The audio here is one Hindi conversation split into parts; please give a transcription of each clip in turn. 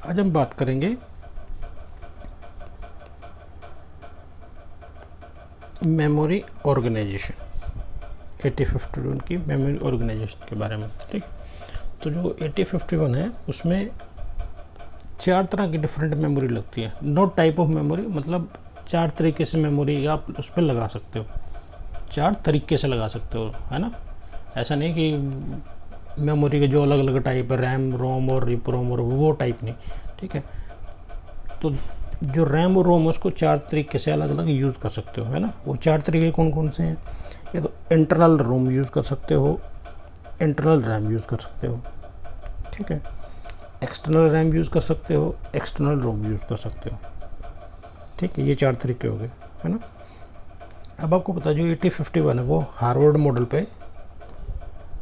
आज हम बात करेंगे मेमोरी ऑर्गेनाइजेशन, 8051 की मेमोरी ऑर्गेनाइजेशन के बारे में। ठीक, तो जो 8051 है उसमें 4 तरह की डिफरेंट मेमोरी लगती है। नो टाइप ऑफ मेमोरी, मतलब 4 तरीके से मेमोरी आप उस पर लगा सकते हो, 4 तरीके से लगा सकते हो, है ना। ऐसा नहीं कि मेमोरी के जो अलग अलग टाइप है, रैम रोम और रिप्रोम और वो टाइप नहीं। ठीक है, तो जो रैम और रोम उसको 4 तरीके से अलग अलग यूज़ कर सकते हो, है ना। वो 4 तरीके कौन कौन से हैं? या तो इंटरनल रोम यूज़ कर सकते हो, इंटरनल रैम यूज़ कर सकते हो, ठीक है, एक्सटर्नल रैम यूज़ कर सकते हो, एक्सटर्नल रोम यूज़ कर सकते हो। ठीक है, ये 4 तरीके हो गए, है ना। अब आपको पता जो 8051 है वो हार्वर्ड मॉडल पे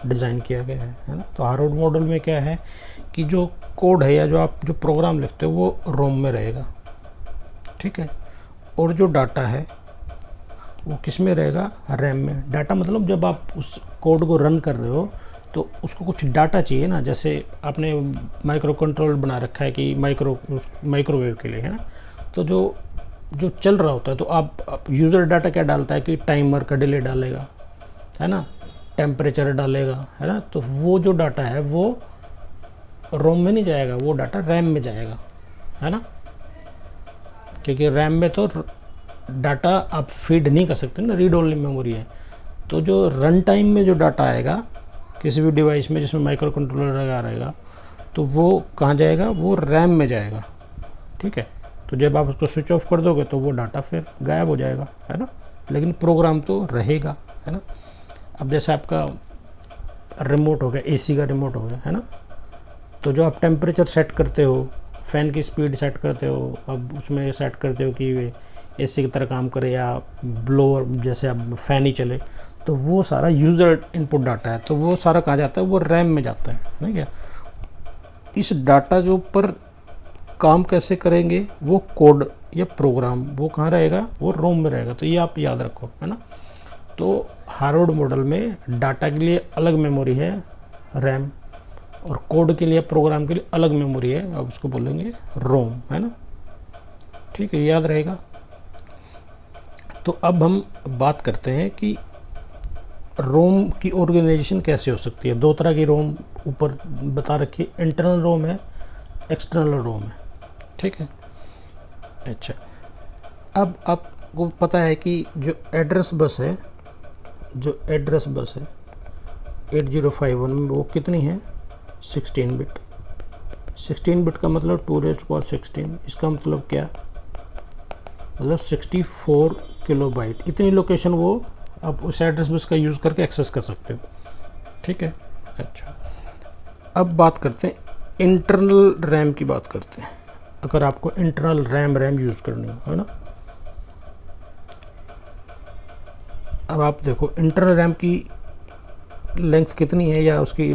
डिज़ाइन किया गया है ना। तो हार्वर्ड मॉडल में क्या है कि जो कोड है या जो आप जो प्रोग्राम लिखते हो वो रोम में रहेगा, ठीक है, और जो डाटा है वो किस में रहेगा? रैम में। डाटा मतलब जब आप उस कोड को रन कर रहे हो तो उसको कुछ डाटा चाहिए ना, जैसे आपने माइक्रो कंट्रोल बना रखा है कि माइक्रोवेव के लिए, है ना। तो जो जो चल रहा होता है तो आप यूज़र डाटा क्या डालता है कि टाइमर का डिले डालेगा, है ना, टेम्परेचर डालेगा, है ना। तो वो जो डाटा है वो रोम में नहीं जाएगा, वो डाटा रैम में जाएगा, है ना, क्योंकि रैम में तो डाटा आप फीड नहीं कर सकते ना, रीड ओनली मेमोरी है। तो जो रन टाइम में जो डाटा आएगा किसी भी डिवाइस में जिसमें माइक्रो कंट्रोलर लगा रहेगा तो वो कहाँ जाएगा? वो रैम में जाएगा, ठीक है। तो जब आप उसको स्विच ऑफ कर दोगे तो वो डाटा फिर गायब हो जाएगा, है ना, लेकिन प्रोग्राम तो रहेगा, है ना। अब जैसे आपका रिमोट हो गया, एसी का रिमोट हो गया, है ना, तो जो आप टेम्परेचर सेट करते हो, फ़ैन की स्पीड सेट करते हो, अब उसमें सेट करते हो कि एसी की तरह काम करे या ब्लोअर जैसे अब फ़ैन ही चले, तो वो सारा यूज़र इनपुट डाटा है, तो वो सारा कहाँ जाता है? वो रैम में जाता है ना। क्या इस डाटा के ऊपर काम कैसे करेंगे? वो कोड या प्रोग्राम वो कहाँ रहेगा? वो रोम में रहेगा। तो ये आप याद रखो, है ना। तो हार्वर्ड मॉडल में डाटा के लिए अलग मेमोरी है रैम, और कोड के लिए प्रोग्राम के लिए अलग मेमोरी है, अब उसको बोलेंगे रोम, है ना। ठीक है, याद रहेगा। तो अब हम बात करते हैं कि रोम की ऑर्गेनाइजेशन कैसे हो सकती है। 2 तरह की रोम ऊपर बता रखी है, इंटरनल रोम है, एक्सटर्नल रोम है, ठीक है। अच्छा, अब आपको पता है कि जो एड्रेस बस है, जो एड्रेस बस है 8051 में वो कितनी है? 16 बिट। 16 बिट का मतलब 2⁻16। इसका मतलब क्या? मतलब 64 किलोबाइट। इतनी लोकेशन वो आप उस एड्रेस बस का यूज़ करके एक्सेस कर सकते हो, ठीक है। अच्छा, अब बात करते हैं इंटरनल रैम की बात करते हैं। अगर आपको इंटरनल रैम यूज़ करनी हो, है ना। अब आप देखो इंटरनल रैम की लेंथ कितनी है या उसकी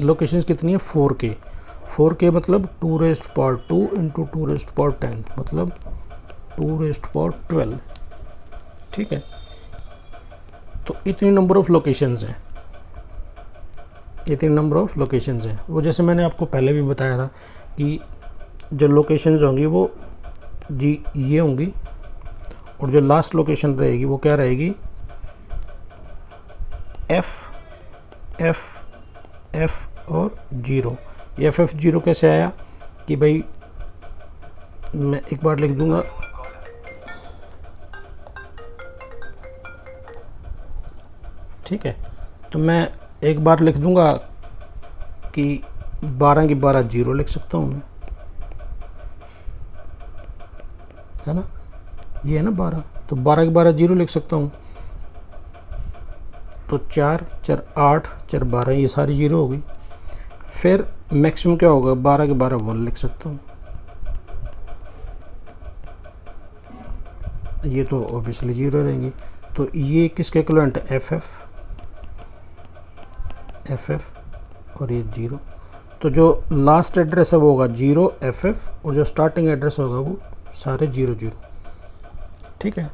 लोकेशन कितनी है? 4K। 4K मतलब 2⁻2 इंटू 2⁻10 मतलब 2⁻12, ठीक है। तो इतनी नंबर ऑफ लोकेशंस हैं, इतनी नंबर ऑफ लोकेशंस हैं। वो जैसे मैंने आपको पहले भी बताया था कि जो लोकेशंस होंगी वो जी ये होंगी, और जो लास्ट लोकेशन रहेगी वो क्या रहेगी? एफ और 0। ये FF0 कैसे आया कि भाई मैं एक बार लिख दूंगा, ठीक है, तो मैं एक बार लिख दूंगा कि 12 की 12 0 लिख सकता हूँ मैं, है ना। ये है ना 12, तो 12 की 12 0 लिख सकता हूँ। तो 4 4 8 4 12 ये सारी 0 हो गई। फिर मैक्सिमम क्या होगा? 12 के 12 1 लिख सकता हूँ। ये तो ऑब्वियसली 0 रहेंगी। तो ये किसके इक्विवेलेंट है? FF और ये 0। तो जो लास्ट एड्रेस है वो होगा 0 FF, और जो स्टार्टिंग एड्रेस होगा वो सारे 0 0, ठीक है,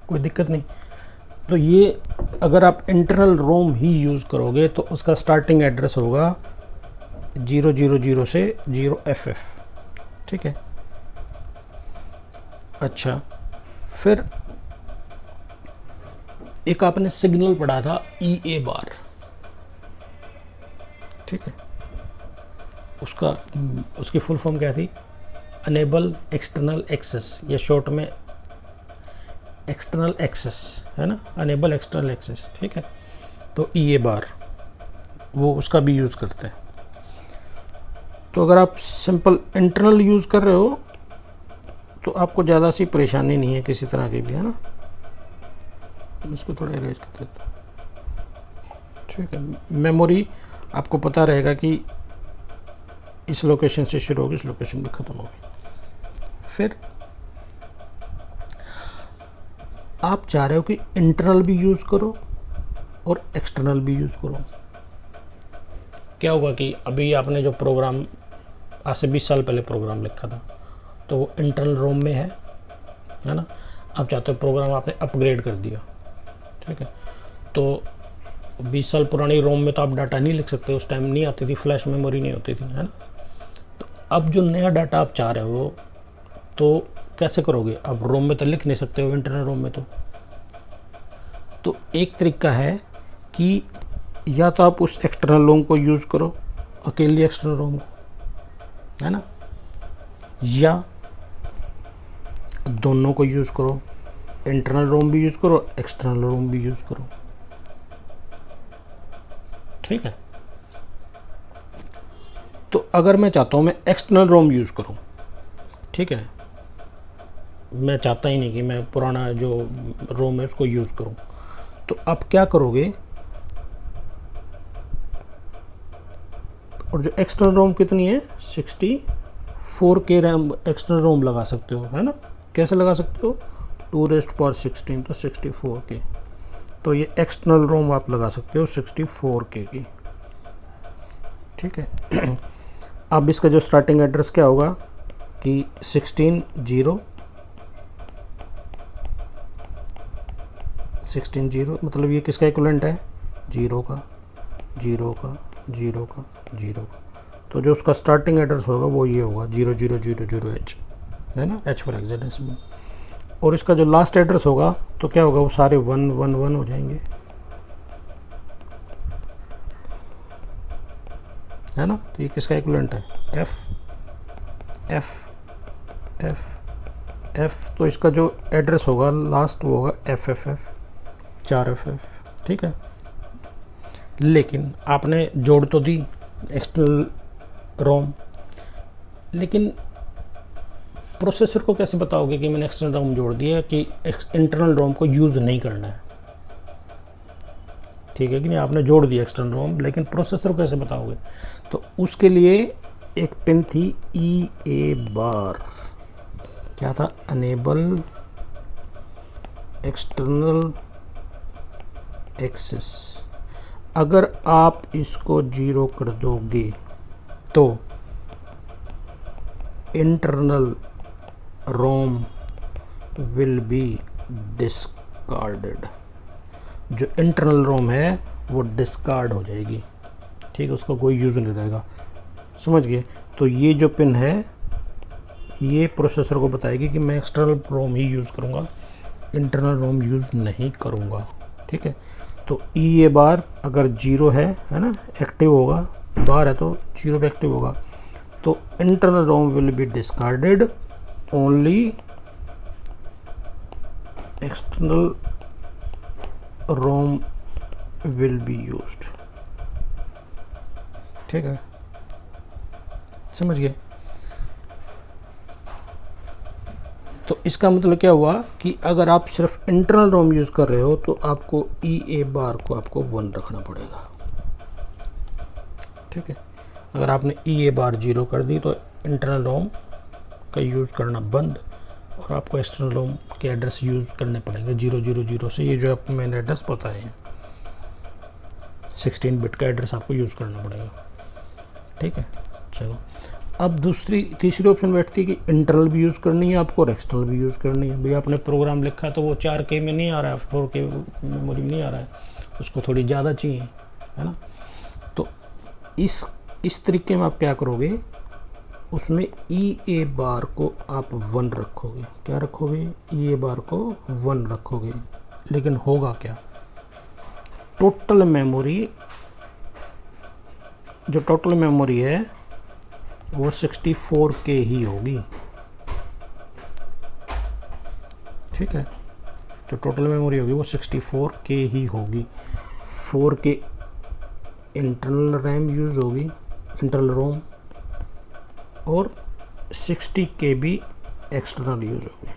कोई दिक्कत नहीं। तो ये अगर आप इंटरनल रोम ही यूज़ करोगे तो उसका स्टार्टिंग एड्रेस होगा 000 से 0FF, ठीक है। अच्छा, फिर एक आपने सिग्नल पढ़ा था EA बार, ठीक है। उसकी फुल फॉर्म क्या थी? अनेबल एक्सटर्नल एक्सेस, या शॉर्ट में एक्सटर्नल एक्सेस, है ना, अनेबल एक्सटर्नल एक्सेस, ठीक है। तो EA बार वो उसका भी यूज़ करते हैं। तो अगर आप सिंपल इंटरनल यूज़ कर रहे हो तो आपको ज़्यादा सी परेशानी नहीं है किसी तरह की भी, है ना। इसको थोड़ा इरेज कर देता हूँ, ठीक है। मेमोरी आपको पता रहेगा कि इस लोकेशन से शुरू होगी, इस लोकेशन पे ख़त्म होगी। फिर आप चाह रहे हो कि इंटरनल भी यूज़ करो और एक्सटर्नल भी यूज़ करो। क्या होगा कि अभी आपने जो प्रोग्राम आज से 20 साल पहले प्रोग्राम लिखा था तो वो इंटरनल रोम में है ना। आप चाहते हो प्रोग्राम आपने अपग्रेड कर दिया, ठीक है। तो 20 साल पुरानी रोम में तो आप डाटा नहीं लिख सकते, उस टाइम नहीं आती थी, फ्लैश मेमोरी नहीं होती थी, है ना। तो अब जो नया डाटा आप चाह रहे हो तो कैसे करोगे? अब रोम में तो लिख नहीं सकते हो, इंटरनल रोम में तो एक तरीका है कि या तो आप उस एक्सटर्नल रोम को यूज़ करो, अकेली एक्सटर्नल रोम को, है ना, या दोनों को यूज़ करो, इंटरनल रोम भी यूज़ करो, एक्सटर्नल रोम भी यूज़ करो, ठीक है। तो अगर मैं चाहता हूँ मैं एक्सटर्नल रोम यूज़ करूँ, ठीक है, मैं चाहता ही नहीं कि मैं पुराना जो रोम है उसको यूज़ करूँ, तो आप क्या करोगे? और जो एक्सटर्नल रोम कितनी है? 64K रैम एक्सटर्नल रोम लगा सकते हो, है ना। कैसे लगा सकते हो? 2⁻16 तो 64K, तो ये एक्सटर्नल रोम आप लगा सकते हो 64K की, ठीक है। अब इसका जो स्टार्टिंग एड्रेस क्या होगा कि 16 मतलब ये किसका इक्विवेलेंट है? 0 का 0 का 0 का 0 का। तो जो उसका स्टार्टिंग एड्रेस होगा वो ये होगा 0000H, है ना, H फॉर हेक्साडेसिमल। और इसका जो लास्ट एड्रेस होगा तो क्या होगा? वो सारे 111 हो जाएंगे, है ना। तो ये किसका इक्विवेलेंट है? F F F F। तो इसका जो एड्रेस होगा लास्ट वो होगा FFF, 4FF, ठीक है। लेकिन आपने जोड़ तो दी एक्सटर्नल रोम, लेकिन प्रोसेसर को कैसे बताओगे कि मैंने एक्सटर्नल रोम जोड़ दिया कि इंटरनल रोम को यूज़ नहीं करना है, ठीक है कि नहीं। आपने जोड़ दिया एक्सटर्नल रोम, लेकिन प्रोसेसर को कैसे बताओगे? तो उसके लिए एक पिन थी EA बार, क्या था? Enable external access. अगर आप इसको 0 कर दोगे तो internal ROM will be discarded. जो इंटरनल रोम है वो डिस्कार्ड हो जाएगी, ठीक है, उसका कोई यूज़ नहीं रहेगा, समझ गए। तो ये जो पिन है ये प्रोसेसर को बताएगी कि मैं एक्सटर्नल रोम ही यूज़ करूँगा, इंटरनल रोम यूज़ नहीं करूँगा, ठीक है। तो EA बार अगर 0 है ना, एक्टिव होगा, बार है तो 0 पे एक्टिव होगा, तो internal ROM will be discarded, only external ROM will be used, ठीक है, समझ गए। तो इसका मतलब क्या हुआ कि अगर आप सिर्फ इंटरनल रोम यूज़ कर रहे हो तो आपको EA बार को आपको 1 रखना पड़ेगा, ठीक है। अगर आपने EA बार 0 कर दी तो इंटरनल रोम का यूज़ करना बंद, और आपको एक्सटर्नल रोम के एड्रेस यूज़ करने पड़ेंगे 000 से। ये जो आपको मैंने एड्रेस बताए हैं 16 बिट का एड्रेस आपको यूज़ करना पड़ेगा, ठीक है। चलो, अब तीसरी ऑप्शन बैठती है कि इंटरनल भी यूज़ करनी है आपको और एक्सटर्नल भी यूज़ करनी है। भाई आपने प्रोग्राम लिखा तो वो 4K में नहीं आ रहा है, 4K मेमोरी में नहीं आ रहा है, उसको थोड़ी ज़्यादा चाहिए, है ना। तो इस इस तरीके में आप क्या करोगे, उसमें ई ए बार को आप 1 रखोगे। क्या रखोगे? ई ए बार को 1 रखोगे। लेकिन होगा क्या, टोटल मेमोरी, जो टोटल मेमोरी है वो 64K ही होगी। ठीक है, जो टोटल मेमोरी होगी वो 64K ही होगी। 4K इंटरनल रैम यूज़ होगी, इंटरनल रोम, और 60K भी एक्सटर्नल यूज़ होगी,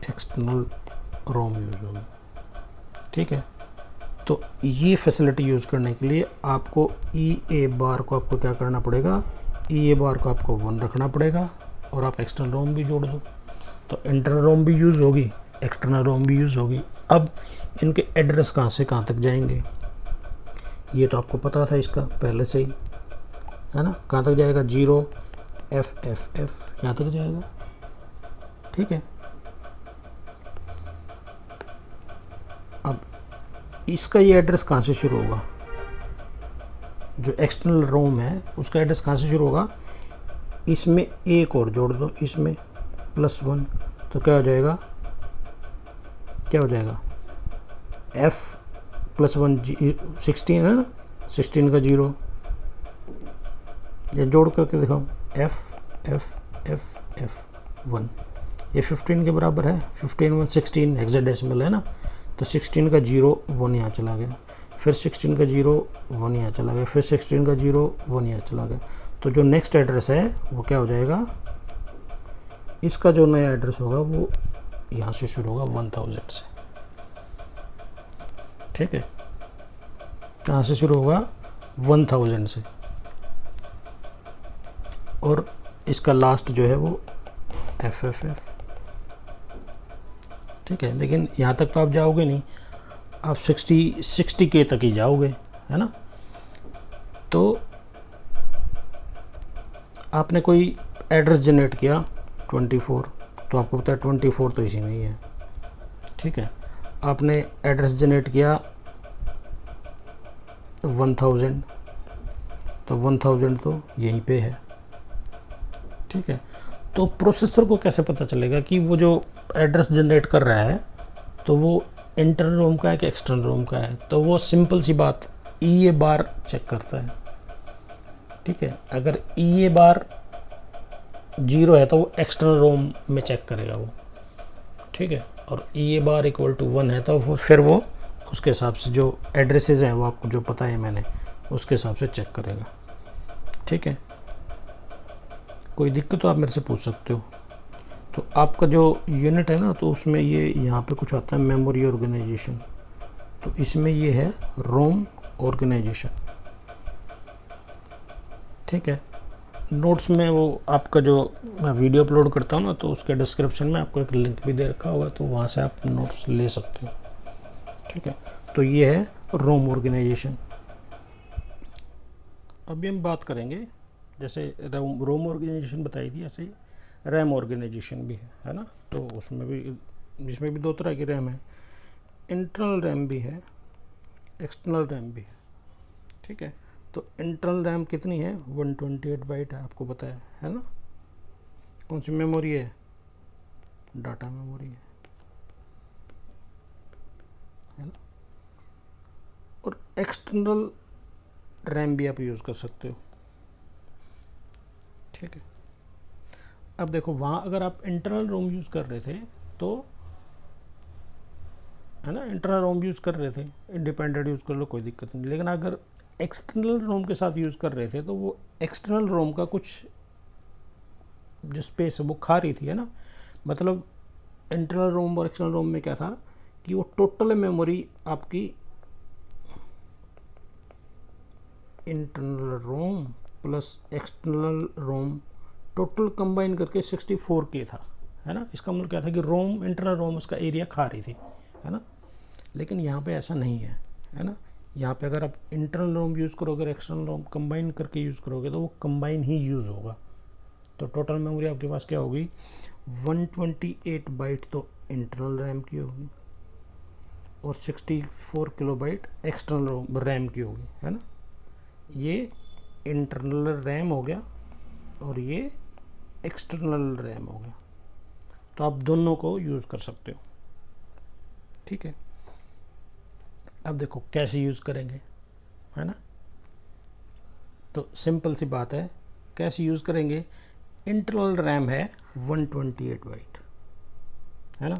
एक्सटर्नल रोम यूज़ होगी। ठीक है, तो ये फैसिलिटी यूज़ करने के लिए आपको ई ए बार को आपको क्या करना पड़ेगा, ई ए बार को आपको 1 रखना पड़ेगा, और आप एक्सटर्नल रोम भी जोड़ दो, तो इंटरनल रोम भी यूज़ होगी, एक्सटर्नल रोम भी यूज़ होगी। अब इनके एड्रेस कहाँ से कहाँ तक जाएंगे, ये तो आपको पता था इसका पहले से ही, है ना। कहाँ तक जाएगा? 0FFF यहाँ तक जाएगा। ठीक है, अब इसका ये एड्रेस कहाँ से शुरू होगा, जो एक्सटर्नल रोम है उसका एड्रेस कहाँ से शुरू होगा, इसमें एक और जोड़ दो, इसमें +1, तो क्या हो जाएगा, क्या हो जाएगा, F+1 16 है ना, 16 का 0, या जोड़ करके दिखाओ, F 1, ये 15 के बराबर है, 15 1 16 हेक्साडेसिमल है ना, तो 16 का 0 1 यहाँ चला गया, फिर 16 का 0 1 यहाँ चला गया, फिर 16 का 0 1 यहाँ चला गया। तो जो नेक्स्ट एड्रेस है वो क्या हो जाएगा, इसका जो नया एड्रेस होगा वो यहाँ से शुरू होगा 1000 से। ठीक है, कहाँ से शुरू होगा, 1000 से, और इसका लास्ट जो है वो FFF। ठीक है, लेकिन यहाँ तक तो आप जाओगे नहीं, आप 60K तक ही जाओगे, है ना। तो आपने कोई एड्रेस जनरेट किया 24, तो आपको पता है 24 तो इसी में ही है। ठीक है, आपने एड्रेस जनरेट किया 1000, तो 1000 तो यहीं पे है। ठीक है, तो प्रोसेसर को कैसे पता चलेगा कि वो जो एड्रेस जनरेट कर रहा है तो वो इंटरनल रोम का है कि एक्सटर्नल रोम का है, तो वो सिंपल सी बात ई ए बार चेक करता है। ठीक है, अगर ई ए बार 0 है तो वो एक्सटर्नल रोम में चेक करेगा वो। ठीक है, और ई ए बार = 1 है तो वो फिर वो उसके हिसाब से जो एड्रेसेस हैं वो आपको जो पता है मैंने उसके हिसाब से चेक करेगा। ठीक है, कोई दिक्कत तो आप मेरे से पूछ सकते हो। तो आपका जो यूनिट है ना, तो उसमें ये यहाँ पे कुछ आता है मेमोरी ऑर्गेनाइजेशन, तो इसमें ये है रोम ऑर्गेनाइजेशन। ठीक है, नोट्स में वो आपका जो मैं वीडियो अपलोड करता हूँ ना, तो उसके डिस्क्रिप्शन में आपको एक लिंक भी दे रखा होगा, तो वहाँ से आप नोट्स ले सकते हो। ठीक है, तो ये है रोम ऑर्गेनाइजेशन। अभी हम बात करेंगे, जैसे रोम ऑर्गेनाइजेशन बताई थी, ऐसे ही रैम ऑर्गेनाइजेशन भी है ना। तो उसमें भी, जिसमें भी 2 तरह की रैम है, इंटरनल रैम भी है, एक्सटर्नल रैम भी है। ठीक है, तो इंटरनल रैम कितनी है, 128 बाइट है, आपको पता है ना। कौन सी मेमोरी है, डाटा मेमोरी है ना। और एक्सटर्नल रैम भी आप यूज़ कर सकते हो। ठीक है, अब देखो वहाँ अगर आप इंटरनल रोम यूज़ कर रहे थे तो, है ना, इंटरनल रोम यूज़ कर रहे थे, इंडिपेंडेंट यूज़ कर लो, कोई दिक्कत नहीं। लेकिन अगर एक्सटर्नल रोम के साथ यूज़ कर रहे थे तो वो एक्सटर्नल रोम का कुछ जो स्पेस है वो खा रही थी, है ना। मतलब इंटरनल रोम और एक्सटर्नल रोम में क्या था कि वो टोटल मेमोरी आपकी internal ROM plus external ROM total combine करके 64K था, है ना। इसका मतलब क्या था कि रोम, इंटरनल रोम उसका एरिया खा रही थी, है ना। लेकिन यहाँ पे ऐसा नहीं है ना। यहाँ पे अगर आप इंटरनल रोम यूज़ करोगे, एक्सटर्नल रोम कंबाइन करके यूज़ करोगे तो वो कंबाइन ही यूज़ होगा। तो टोटल मेमोरी आपके पास क्या होगी, 128 बाइट तो इंटरनल रैम की होगी और 64 किलोबाइट एक्सटर्नल रैम की होगी, है ना। ये इंटरनल रैम हो गया और ये एक्सटर्नल रैम हो गया। तो आप दोनों को यूज़ कर सकते हो, ठीक है। अब देखो कैसे यूज़ करेंगे, है ना। तो सिंपल सी बात है, कैसे यूज़ करेंगे। इंटरनल रैम है 128 बाइट, है ना।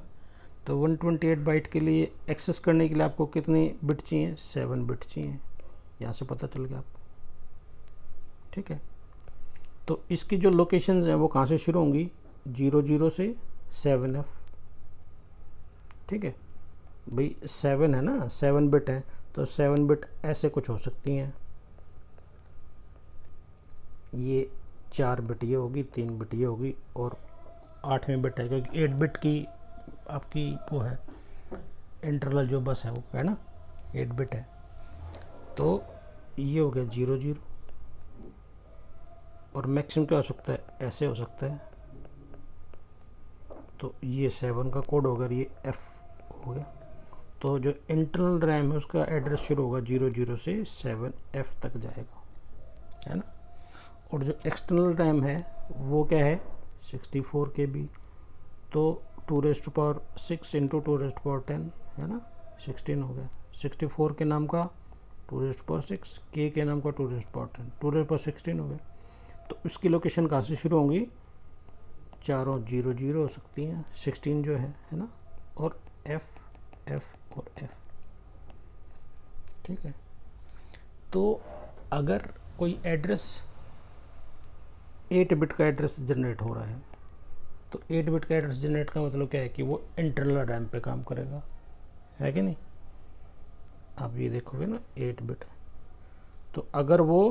तो 128 बाइट के लिए एक्सेस करने के लिए आपको कितने बिट चाहिए, 7 बिट चाहिए। यहाँ से पता चल गया आपको, ठीक है। तो इसकी जो लोकेशंस हैं वो कहाँ से शुरू होंगी, 00 से 7F, ठीक है भाई। 7 है ना, 7 बिट है, तो 7 बिट ऐसे कुछ हो सकती हैं। ये 4 बिट ये होगी, 3 बिट ये होगी, और 8वीं बिट है, क्योंकि 8 बिट की आपकी वो है इंटरनल जो बस है वो, है ना, 8 बिट है। तो ये हो गया 00, और मैक्सिमम क्या हो सकता है, ऐसे हो सकता है। तो ये 7 का कोड होगा, ये F हो गया। तो जो इंटरनल रैम है उसका एड्रेस शुरू होगा 00 से 7F तक जाएगा, है ना। और जो एक्सटर्नल रैम है वो क्या है, 64 KB। तो 2⁻6 इंटू 2⁻10 है ना, 16 हो गया। 64 के नाम का 2⁻6, के नाम का 2⁻10, 2⁻16 हो गया। तो उसकी लोकेशन कहाँ से शुरू होंगी, चारों 00 हो सकती हैं, 16 जो है ना, और F और F, ठीक है। तो अगर कोई एड्रेस 8 बिट का एड्रेस जनरेट हो रहा है, तो 8 बिट का एड्रेस जनरेट का मतलब क्या है कि वो इंटरनल रैम पे काम करेगा, है कि नहीं। आप ये देखोगे ना 8 बिट, तो अगर वो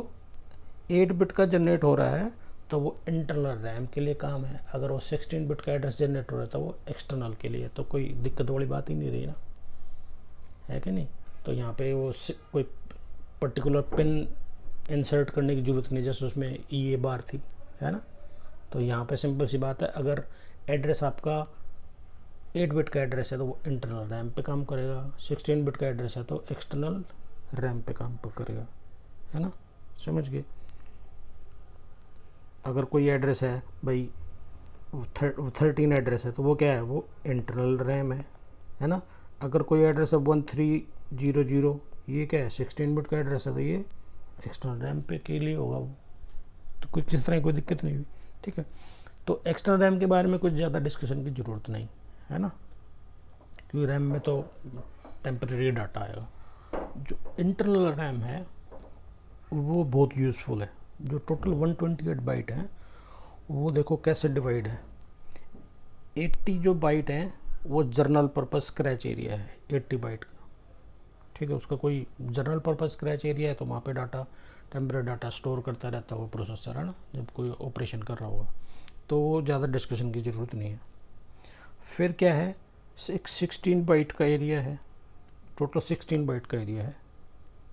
8 बिट का जनरेट हो रहा है तो वो इंटरनल रैम के लिए काम है। अगर वो 16 बिट का एड्रेस जनरेट हो रहा है तो वो एक्सटर्नल के लिए। तो कोई दिक्कत वाली बात ही नहीं रही ना, है कि नहीं। तो यहाँ पे वो कोई पर्टिकुलर पिन इंसर्ट करने की ज़रूरत नहीं, जैसे उसमें ये बार थी, है ना। तो यहाँ पे सिंपल सी बात है, अगर एड्रेस आपका 8 बिट का एड्रेस है तो वो इंटरनल रैम पे काम करेगा, 16 बिट का एड्रेस है तो एक्सटर्नल रैम पे काम करेगा, है ना, समझ गए। अगर कोई एड्रेस है भाई 13 एड्रेस है तो वो क्या है, वो इंटरनल रैम है ना। अगर कोई एड्रेस है 1300, ये क्या है, 16 बिट का एड्रेस है तो ये एक्सटर्नल रैम पे के लिए होगा वो। तो कुछ किस तरह की कोई दिक्कत नहीं हुई, ठीक है। तो एक्सटर्नल रैम के बारे में कुछ ज़्यादा डिस्कशन की ज़रूरत नहीं है ना, क्योंकि रैम में तो टेम्परेरी डाटा आएगा। जो इंटरनल रैम है वो बहुत यूज़फुल है। जो टोटल 128 बाइट है वो देखो कैसे डिवाइड है। 80 जो बाइट हैं वो जर्नल पर्पस स्क्रैच एरिया है 80 बाइट का, ठीक है। उसका कोई जर्नल पर्पस स्क्रैच एरिया है तो वहाँ पे डाटा, टेम्परेरी डाटा स्टोर करता रहता है वो प्रोसेसर, है ना, जब कोई ऑपरेशन कर रहा होगा। तो ज़्यादा डिस्कशन की ज़रूरत नहीं है। फिर क्या है, 16 बाइट का एरिया है, टोटल 16 बाइट का एरिया है,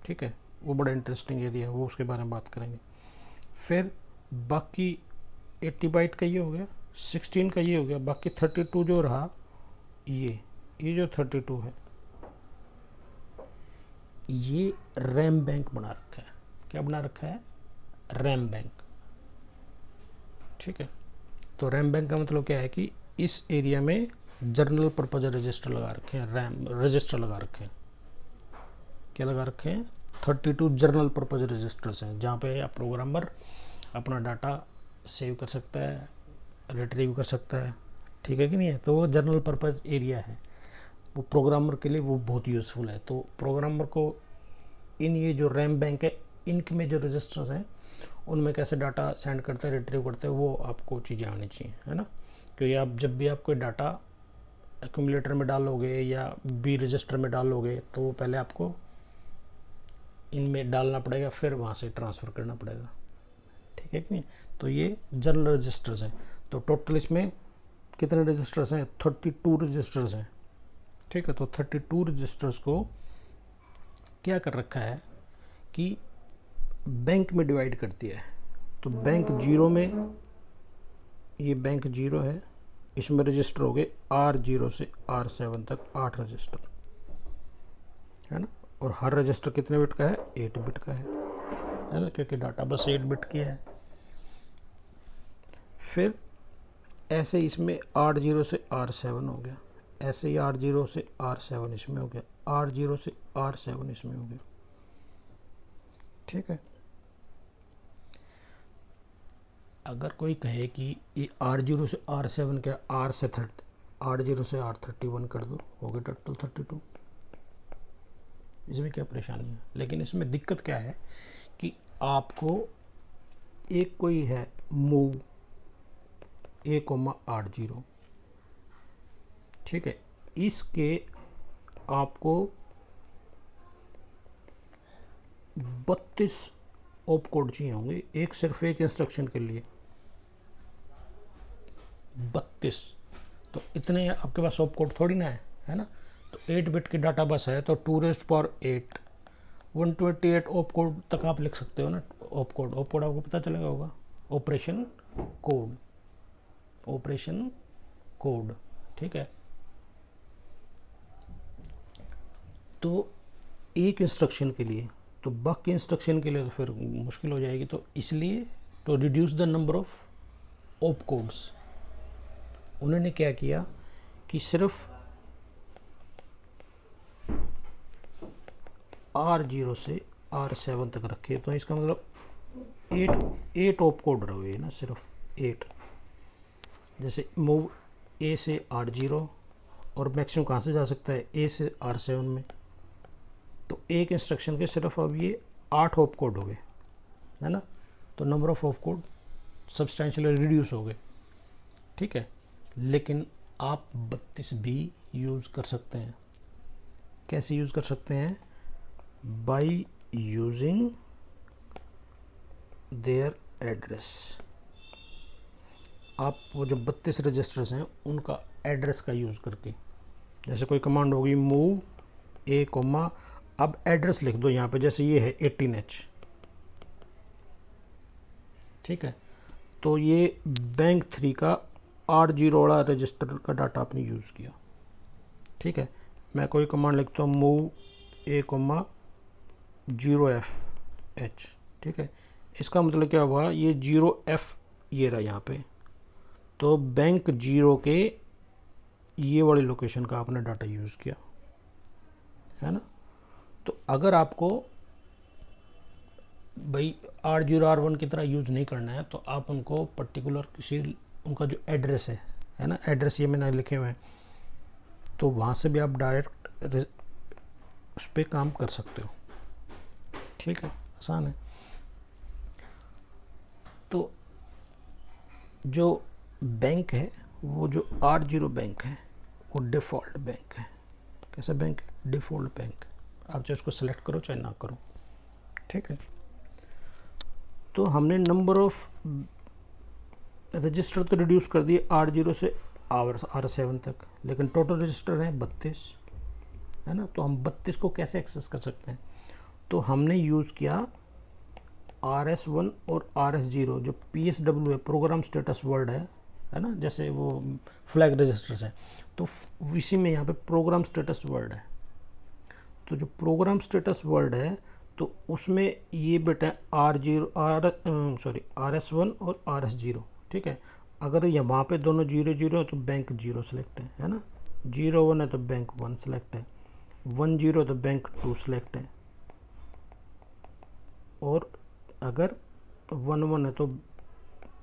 ठीक है। वो बड़ा इंटरेस्टिंग एरिया है, वो उसके बारे में बात करेंगे। फिर बाकी 80 बाइट का ये हो गया, 16 का ये हो गया, बाकी 32 जो रहा, ये जो 32 है ये रैम बैंक बना रखा है। क्या बना रखा है, रैम बैंक, ठीक है। तो रैम बैंक का मतलब क्या है कि इस एरिया में जर्नल पर्पज रजिस्टर लगा रखे हैं, रैम रजिस्टर लगा रखे हैं। क्या लगा रखे हैं, 32 जर्नल पर्पज रजिस्टर्स हैं, जहाँ पे आप प्रोग्रामर अपना डाटा सेव कर सकता है, रिट्रीव कर सकता है, ठीक है कि नहीं है। तो वो जर्नल पर्पज एरिया है, वो प्रोग्रामर के लिए वो बहुत यूज़फुल है। तो प्रोग्रामर को इन ये जो रैम बैंक है इनके में जो रजिस्टर्स हैं उनमें कैसे डाटा सेंड करते हैं, रिट्रीव करते हैं, वो आपको चीज़ें आनी चाहिए, है ना। क्योंकि आप जब भी आप कोई डाटा एक्यूमुलेटर में डालोगे या बी रजिस्टर में डालोगे तो वो पहले आपको इनमें डालना पड़ेगा, फिर वहाँ से ट्रांसफ़र करना पड़ेगा, ठीक है कि नहीं। तो ये जर्नल रजिस्टर्स हैं। तो टोटल इसमें कितने रजिस्टर्स हैं, 32 रजिस्टर्स हैं, ठीक है। तो 32 रजिस्टर्स को क्या कर रखा है कि बैंक में डिवाइड करती है। तो बैंक 0 में, ये बैंक 0 है, इसमें रजिस्टर हो गए R0 से R7 तक 8 रजिस्टर, है ना। और हर रजिस्टर कितने बिट का है, 8 बिट का है। है ना, क्योंकि डाटा बस 8 बिट की है। फिर ऐसे इसमें R0 से R7 हो गया, ऐसे ही R0 से R7 इसमें हो गया, R0 से R7 इसमें हो गया। ठीक है, अगर कोई कहे कि ये R0 से R7 क्या R0 से R31 कर दो, हो गया टोटल 32। इसमें क्या परेशानी है? लेकिन इसमें दिक्कत क्या है कि आपको एक कोई है मूव A,R0, ठीक है, इसके आपको 32 ऑप कोड चाहिए होंगे, एक सिर्फ एक इंस्ट्रक्शन के लिए 32। तो इतने आपके पास ऑप कोड थोड़ी ना है ना। तो 8 बिट की डाटा बस है, तो 2⁻8 128 ऑप कोड तक आप लिख सकते हो ना। ऑप कोड आपको पता चलेगा होगा, ऑपरेशन कोड, ठीक है। तो एक इंस्ट्रक्शन के लिए, तो बाकी इंस्ट्रक्शन के लिए तो फिर मुश्किल हो जाएगी। तो इसलिए तो reduce the number of op codes, उन्होंने क्या किया कि सिर्फ R0 से R7 तक रखे। तो इसका मतलब 8 ऑप कोड रहे ना, सिर्फ 8। जैसे मूव A से R0, और मैक्सिमम कहाँ से जा सकता है, A से R7 में। तो एक इंस्ट्रक्शन के सिर्फ अब ये 8 ऑप कोड हो गए, है ना। तो number of op code substantially reduce हो गए, ठीक है। लेकिन आप 32 भी यूज़ कर सकते हैं। कैसे यूज़ कर सकते हैं? By using their address. आप वो जो 32 रजिस्टर्स हैं उनका एड्रेस का यूज़ करके, जैसे कोई कमांड होगी मूव A, अब एड्रेस लिख दो यहाँ पे, जैसे ये है 18H, ठीक है। तो ये बैंक 3 का R0 वाला रजिस्टर का डाटा आपने यूज़ किया, ठीक है। मैं कोई कमांड लिखता हूँ मूव A, 0FH, ठीक है। इसका मतलब क्या हुआ, ये 0F ये रहा यहाँ पे, तो बैंक 0 के ये वाली लोकेशन का आपने डाटा यूज़ किया, है ना। तो अगर आपको भाई R0 R1 की तरह यूज़ नहीं करना है, तो आप उनको पर्टिकुलर किसी उनका जो एड्रेस है ना, एड्रेस ये मैंने लिखे हुए हैं, तो वहाँ से भी आप डायरेक्ट उस पर काम कर सकते हो, ठीक है, आसान है। तो जो बैंक है, वो जो R0 बैंक है, वो डिफ़ॉल्ट बैंक है। कैसा बैंक है? Default bank. आप चाहे उसको सेलेक्ट करो चाहे ना करो, ठीक है। तो हमने नंबर ऑफ रजिस्टर तो रिड्यूस कर दिए R0 से R7 तक, लेकिन टोटल रजिस्टर है 32, है ना। तो हम 32 को कैसे एक्सेस कर सकते हैं? तो हमने यूज़ किया RS1 और RS0, जो PSW है, प्रोग्राम स्टेटस वर्ड है ना, जैसे वो फ्लैग रजिस्टर्स हैं, तो इसी में यहाँ पे प्रोग्राम स्टेटस वर्ड है। तो जो प्रोग्राम स्टेटस वर्ड है, तो उसमें ये बिट है RS1 और RS0, ठीक है। अगर ये वहाँ पे दोनों 0 0 है तो बैंक 0 सेलेक्ट है ना। 0 1 है तो बैंक 1 सेलेक्ट है, 1 0 तो बैंक 2 सेलेक्ट है, और अगर 1 1 है तो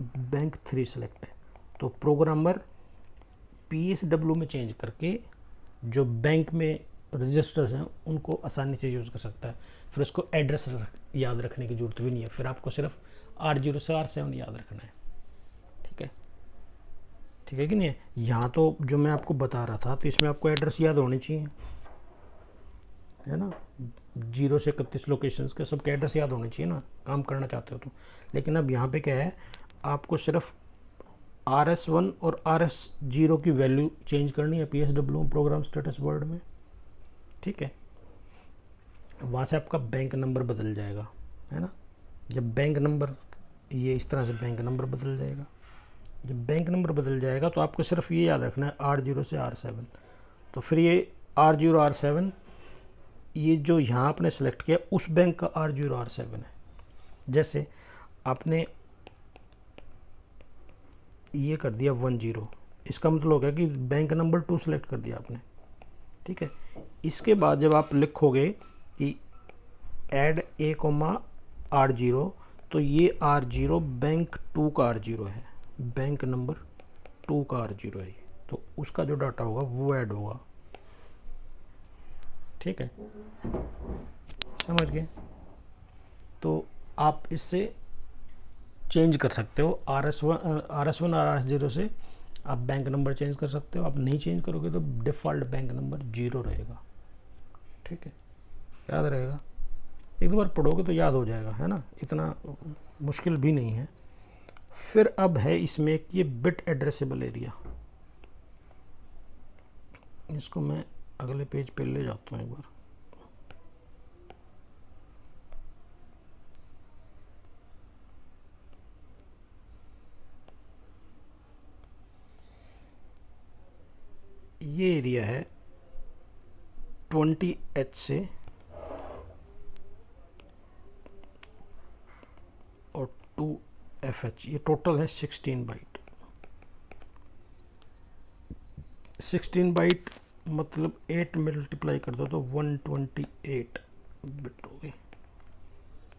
बैंक 3 सेलेक्ट है। तो प्रोग्रामर PSW में चेंज करके जो बैंक में रजिस्टर्स हैं उनको आसानी से यूज़ कर सकता है। फिर उसको एड्रेस याद रखने की ज़रूरत भी नहीं है, फिर आपको सिर्फ R0 से R7 याद रखना है, ठीक है कि नहीं है। यहाँ तो जो मैं आपको बता रहा था, तो इसमें आपको एड्रेस याद होने चाहिए, है ना। 0 से 31 लोकेशंस के सबके एड्रेस याद होने चाहिए ना, काम करना चाहते हो तो। लेकिन अब यहाँ पे क्या है, आपको सिर्फ RS1 और RS0 की वैल्यू चेंज करनी है PSW प्रोग्राम स्टेटस वर्ड में, ठीक है। वहाँ से आपका बैंक नंबर बदल जाएगा, है ना। जब बैंक नंबर ये इस तरह से बैंक नंबर बदल जाएगा, जब बैंक नंबर बदल जाएगा तो आपको सिर्फ ये याद रखना है R0 से R7। तो फिर ये R0 R7, ये जो यहाँ आपने सेलेक्ट किया उस बैंक का R0 R7 है, जैसे आपने ये कर दिया 10, इसका मतलब हो गया कि बैंक नंबर 2 सेलेक्ट कर दिया आपने, ठीक है। इसके बाद जब आप लिखोगे कि ऐड A, R0, तो ये R0 बैंक 2 का R0 है, बैंक नंबर 2 का R0 है, तो उसका जो डाटा होगा वो ऐड होगा, ठीक है, समझ गए। तो आप इससे चेंज कर सकते हो RS1 और RS0 से आप बैंक नंबर चेंज कर सकते हो। आप नहीं चेंज करोगे तो डिफ़ॉल्ट बैंक नंबर 0 रहेगा, ठीक है, याद रहेगा। एक दो बार पढ़ोगे तो याद हो जाएगा, है ना, इतना मुश्किल भी नहीं है। फिर अब है इसमें एक ये बिट एड्रेसेबल एरिया, इसको मैं अगले पेज पे ले जाता हूँ एक बार। ये एरिया है 20H से और 2FH, ये टोटल है 16 बाइट। 16 बाइट मतलब 8 मल्टीप्लाई कर दो तो 128 बिट हो गई,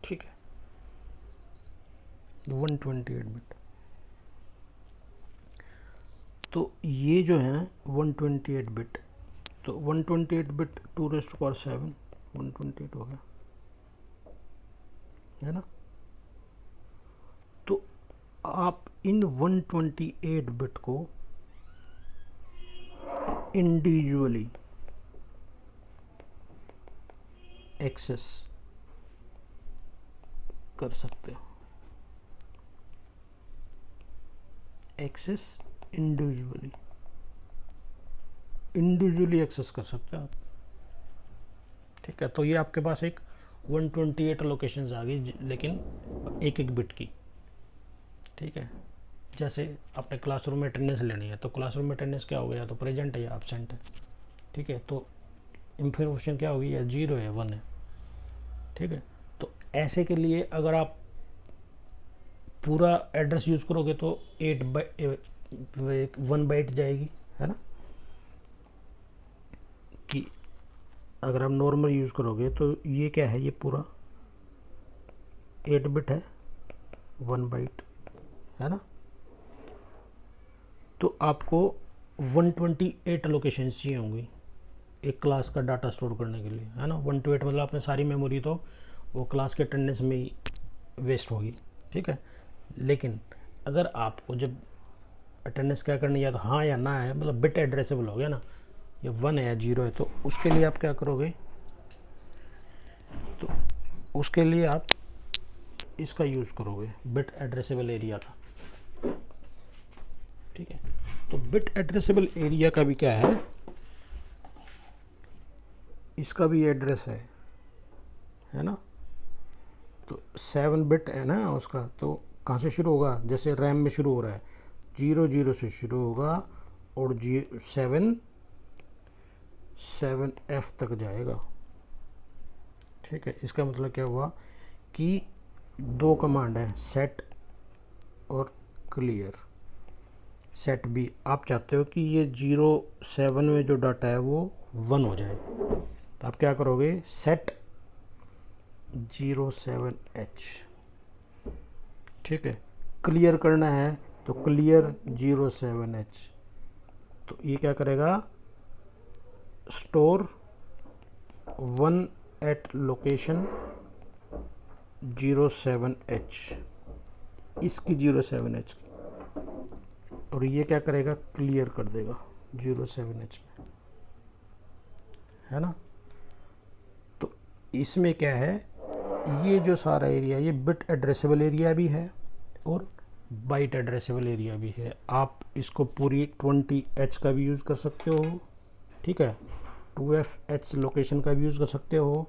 ठीक है, 128 बिट। तो ये जो है 128 बिट, तो 128 बिट 2⁻⁷ 128 हो गया, है ना। तो आप इन 128 बिट को इंडिविजुअली एक्सेस कर सकते हो, एक्सेस इंडिविजुअली एक्सेस कर सकते हो आप, ठीक है। तो ये आपके पास एक 128 लोकेशंस आ गई, लेकिन एक एक बिट की, ठीक है। जैसे आपने क्लासरूम में अटेंडेंस लेनी है, तो क्लासरूम में अटेंडेंस क्या हो गया, तो प्रेजेंट है या एब्सेंट है, ठीक है। तो इंफॉर्मेशन क्या होगी, या 0 है 1 है, ठीक है। तो ऐसे के लिए अगर आप पूरा एड्रेस यूज़ करोगे तो 1 बाइट जाएगी, है ना। कि अगर आप नॉर्मल यूज़ करोगे तो ये क्या है, ये पूरा 8 बिट है, 1 बाइट, है ना। तो आपको 128 लोकेशन चाहिए होंगी एक क्लास का डाटा स्टोर करने के लिए, है ना। 128 मतलब आपने सारी मेमोरी तो वो क्लास के अटेंडेंस में ही वेस्ट होगी, ठीक है। लेकिन अगर आपको जब अटेंडेंस क्या करनी है, तो हाँ या ना है, मतलब बिट एड्रेसेबल हो गया ना, ये 1 है या 0 है, तो उसके लिए आप क्या करोगे, तो उसके लिए आप इसका यूज़ करोगे, बिट एड्रेसेबल एरिया का, ठीक है। तो बिट एड्रेसेबल एरिया का भी क्या है, इसका भी एड्रेस है ना। तो 7 बिट है ना उसका, तो कहाँ से शुरू होगा, जैसे रैम में शुरू हो रहा है 00 से शुरू होगा और 7F तक जाएगा, ठीक है। इसका मतलब क्या हुआ कि 2 कमांड है, सेट और क्लियर। सेट भी आप चाहते हो कि ये 07 में जो डाटा है वो 1 हो जाए, तो आप क्या करोगे, सेट 07H, ठीक है। क्लियर करना है तो क्लियर 07H, तो ये क्या करेगा, स्टोर 1 एट लोकेशन 07H, इसकी 07H की, और ये क्या करेगा, क्लियर कर देगा 07H में, है ना। तो इसमें क्या है, ये जो सारा एरिया, ये बिट एड्रेसेबल एरिया भी है और बाइट एड्रेसेबल एरिया भी है। आप इसको पूरी 20H का भी यूज़ कर सकते हो, ठीक है, 2FH लोकेशन का भी यूज़ कर सकते हो,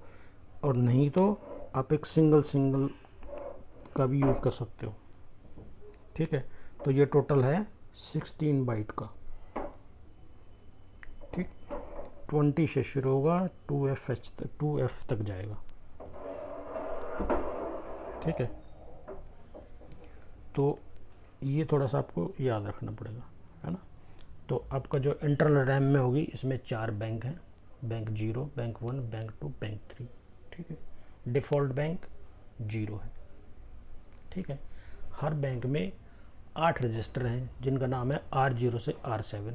और नहीं तो आप एक सिंगल का भी यूज़ कर सकते हो, ठीक है। तो ये टोटल है 16 बाइट का, ठीक, 20 से शुरू होगा, 2F तक जाएगा, ठीक है। तो ये थोड़ा सा आपको याद रखना पड़ेगा, है ना। तो आपका जो इंटरनल रैम में होगी, इसमें 4 बैंक हैं, बैंक 0, बैंक 1, बैंक 2, बैंक 3, ठीक है। डिफ़ॉल्ट बैंक 0 है, ठीक है। हर बैंक में 8 रजिस्टर हैं जिनका नाम है R0 से R7,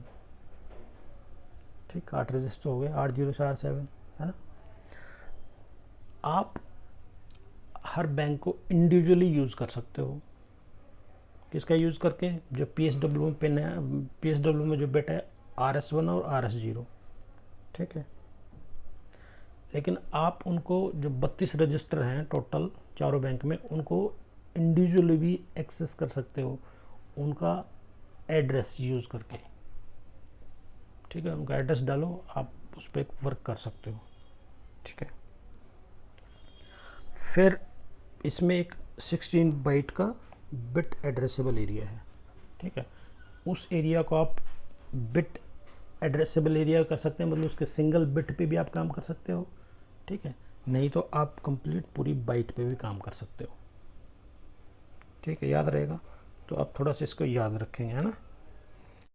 ठीक। 8 रजिस्टर हो गए R0 से R7, है ना। आप हर बैंक को इंडिविजुअली यूज़ कर सकते हो। किसका यूज़ करके? जो PSW में पिन है, PSW में जो बिट है RS1 और RS0, ठीक है। लेकिन आप उनको जो 32 रजिस्टर हैं टोटल चारों बैंक में, उनको इंडिविजुअली भी एक्सेस कर सकते हो, उनका एड्रेस यूज़ करके, ठीक है। उनका एड्रेस डालो, आप उस पर वर्क कर सकते हो, ठीक है। फिर इसमें एक 16 बाइट का बिट एड्रेसेबल एरिया है, ठीक है। उस एरिया को आप बिट एड्रेसेबल एरिया कर सकते हैं, मतलब उसके सिंगल बिट पे भी आप काम कर सकते हो, ठीक है। नहीं तो आप कंप्लीट पूरी बाइट पे भी काम कर सकते हो, ठीक है। याद रहेगा, तो आप थोड़ा सा इसको याद रखेंगे, है ना।